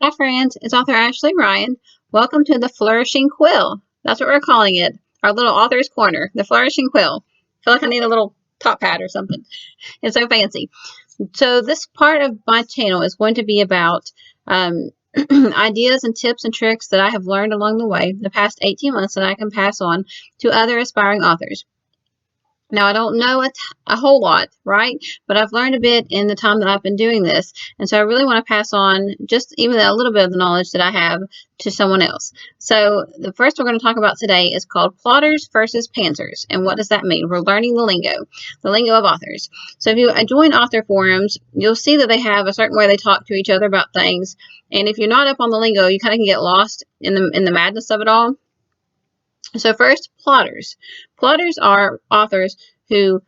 Hi friends, it's author Ashley Ryan. Welcome to the Flourishing Quill. That's what we're calling it. Our little author's corner, the Flourishing Quill. I feel like I need a little top hat or something. It's so fancy. So this part of my channel is going to be about ideas and tips and tricks that I have learned along the way the past 18 months that I can pass on to other aspiring authors. Now, I don't know a whole lot, right? But I've learned a bit in the time that I've been doing this. And so I really want to pass on just even a little bit of the knowledge that I have to someone else. So the first we're going to talk about today is called plotters versus pantsers. And what does that mean? We're learning the lingo of authors. So if you join author forums, you'll see that they have a certain way they talk to each other about things. And if you're not up on the lingo, you kind of can get lost in the madness of it all. So first, plotters. Plotters are authors who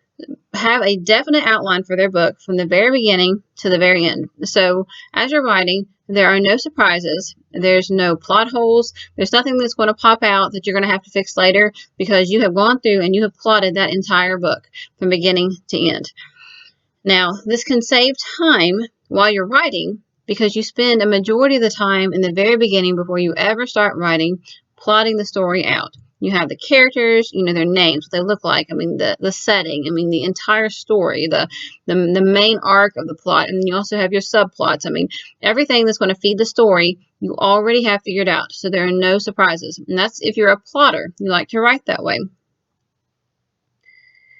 have a definite outline for their book from the very beginning to the very end. So as you're writing, there are no surprises. There's no plot holes. There's nothing that's going to pop out that you're going to have to fix later because you have gone through and you have plotted that entire book from beginning to end. Now, this can save time while you're writing because you spend a majority of the time in the very beginning before you ever start writing, plotting the story out. You have the characters, their names, what they look like. I mean, the setting. I mean, the entire story, the main arc of the plot. And you also have your subplots. I mean, everything that's going to feed the story, you already have figured out. So there are no surprises. And that's if you're a plotter. You like to write that way.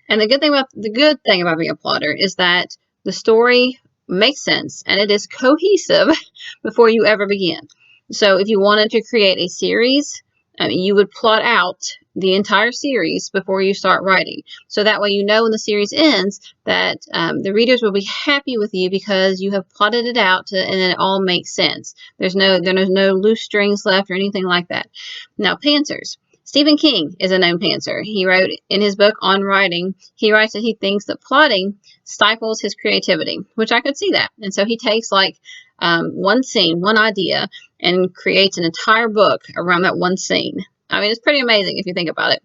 And the good thing about being a plotter is that the story makes sense and it is cohesive before you ever begin. So if you wanted to create a series, you would plot out the entire series before you start writing. So that way you know when the series ends that the readers will be happy with you because you have plotted it out and it all makes sense. There's no loose strings left or anything like that. Now, pantsers. Stephen King is a known pantser. He wrote in his book on writing, he writes that he thinks that plotting stifles his creativity, which I could see that. And so he takes like one scene, one idea, and creates an entire book around that one scene. I mean, it's pretty amazing if you think about it.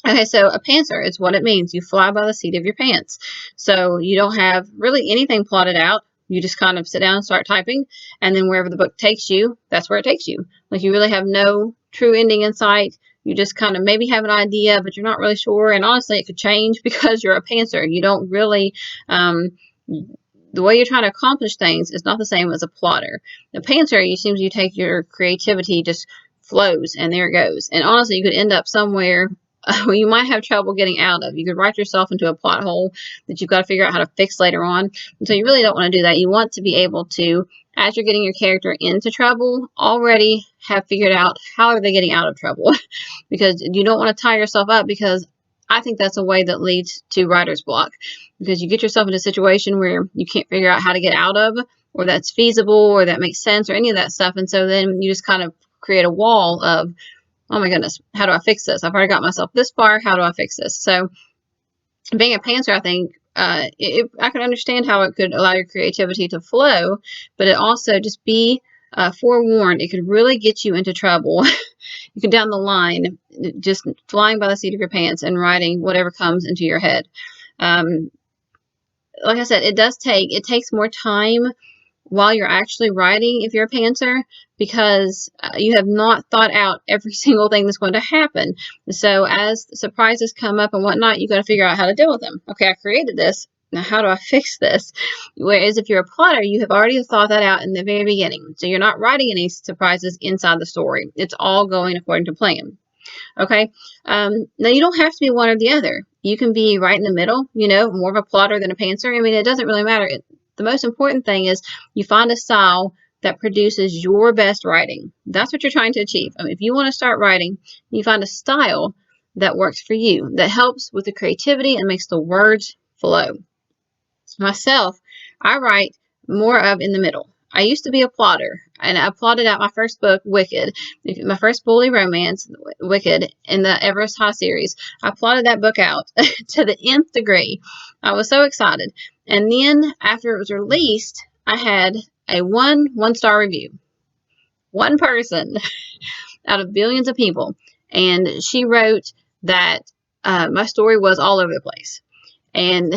Okay, so a pantser is what it means. You fly by the seat of your pants. So you don't have really anything plotted out. You just kind of sit down and start typing, and then wherever the book takes you, that's where it takes you. Like you really have no true ending in sight. You just kind of maybe have an idea, but you're not really sure. And honestly, it could change because you're a pantser. You don't really, the way you're trying to accomplish things is not the same as a plotter. The pantser, it seems you take your creativity just flows and there it goes. And honestly, you could end up somewhere you might have trouble getting out of. You could write yourself into a plot hole that you've got to figure out how to fix later on. And so you really don't want to do that. You want to be able to, as you're getting your character into trouble, already have figured out how are they getting out of trouble. Because you don't want to tie yourself up, because I think that's a way that leads to writer's block. Because you get yourself in a situation where you can't figure out how to get out of, or that's feasible, or that makes sense, or any of that stuff. And so then you just kind of create a wall of, oh my goodness, how do I fix this? I've already got myself this far. How do I fix this? So being a pantser, I think I can understand how it could allow your creativity to flow, but it also just be forewarned. It could really get you into trouble. You can down the line, just flying by the seat of your pants and writing whatever comes into your head. Like I said, it takes more time while you're actually writing if you're a pantser, because you have not thought out every single thing that's going to happen. So as surprises come up and whatnot, you got to figure out how to deal with them. Okay, I created this. Now, how do I fix this? Whereas if you're a plotter, you have already thought that out in the very beginning. So you're not writing any surprises inside the story. It's all going according to plan. Okay. Now you don't have to be one or the other. You can be right in the middle, more of a plotter than a pantser. I mean, it doesn't really matter. The most important thing is you find a style that produces your best writing. That's what you're trying to achieve. I mean, if you want to start writing, you find a style that works for you, that helps with the creativity and makes the words flow. Myself, I write more of in the middle. I used to be a plotter, and I plotted out my first book, Wicked, my first bully romance, Wicked, in the Everest High series. I plotted that book out to the nth degree. I was so excited. And then after it was released, I had a one-star review. One person out of billions of people. And she wrote that my story was all over the place. And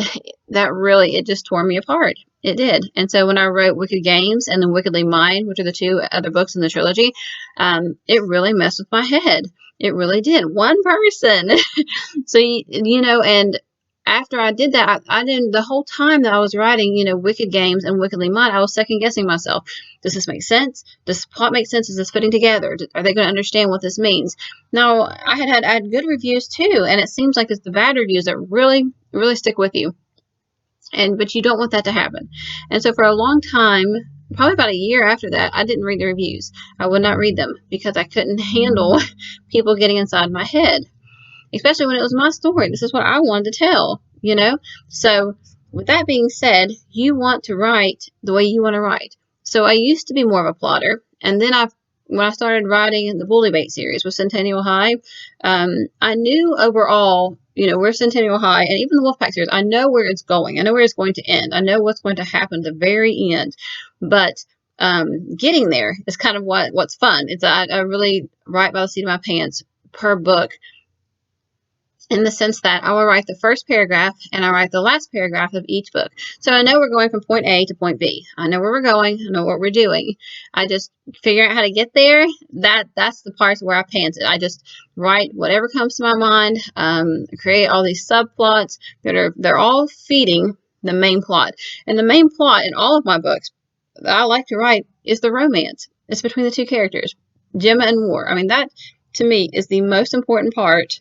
that really, it just tore me apart. It did. And so when I wrote Wicked Games and then Wickedly Mine, which are the 2 other books in the trilogy, it really messed with my head. It really did. One person. So, and after I did that, I didn't, the whole time that I was writing, Wicked Games and Wickedly Mine, I was second guessing myself. Does this make sense? Does the plot make sense? Is this fitting together? Are they going to understand what this means? Now, I had good reviews too, and it seems like it's the bad reviews that really, really stick with you. But you don't want that to happen. And so for a long time, probably about a year after that, I didn't read the reviews. I would not read them because I couldn't handle people getting inside my head, especially when it was my story. This is what I wanted to tell, So with that being said, you want to write the way you want to write. So I used to be more of a plotter, and then when I started writing the Bully Bait series with Centennial High, I knew overall, we're Centennial High, and even the Wolfpack series, I know where it's going. I know where it's going to end. I know what's going to happen at the very end. But getting there is kind of what's fun. It's I really write by the seat of my pants per book, in the sense that I will write the first paragraph and I write the last paragraph of each book. So I know we're going from point A to point B. I know where we're going. I know what we're doing. I just figure out how to get there. That's the parts where I pants it. I just write whatever comes to my mind, create all these subplots they're all feeding the main plot. And the main plot in all of my books that I like to write is the romance. It's between the 2 characters, Gemma and War. I mean, that to me is the most important part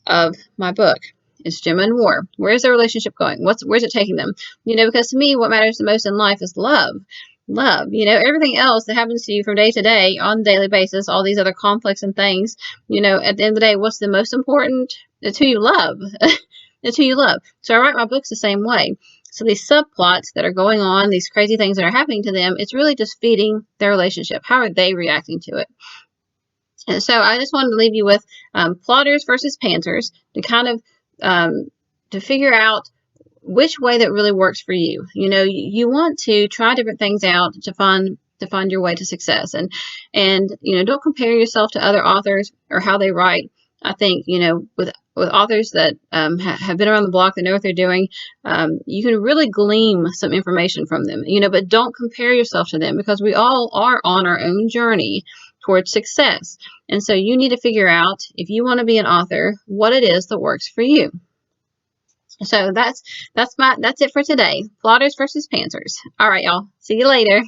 of my book. It's Gemma and War. Where's their relationship going? Where's it taking them? Because to me, what matters the most in life is love. Love. Everything else that happens to you from day to day on a daily basis, all these other conflicts and things, at the end of the day, what's the most important? It's who you love. It's who you love. So I write my books the same way. So these subplots that are going on, these crazy things that are happening to them, it's really just feeding their relationship. How are they reacting to it? And so I just wanted to leave you with plotters versus pantsers to kind of to figure out which way that really works for you. You want to try different things out to find your way to success, and don't compare yourself to other authors or how they write. I think with authors that have been around the block, that know what they're doing, you can really glean some information from them. But don't compare yourself to them, because we all are on our own journey towards success. And so you need to figure out, if you want to be an author, what it is that works for you. So that's it for today. Plotters versus pantsers. All right, y'all. See you later.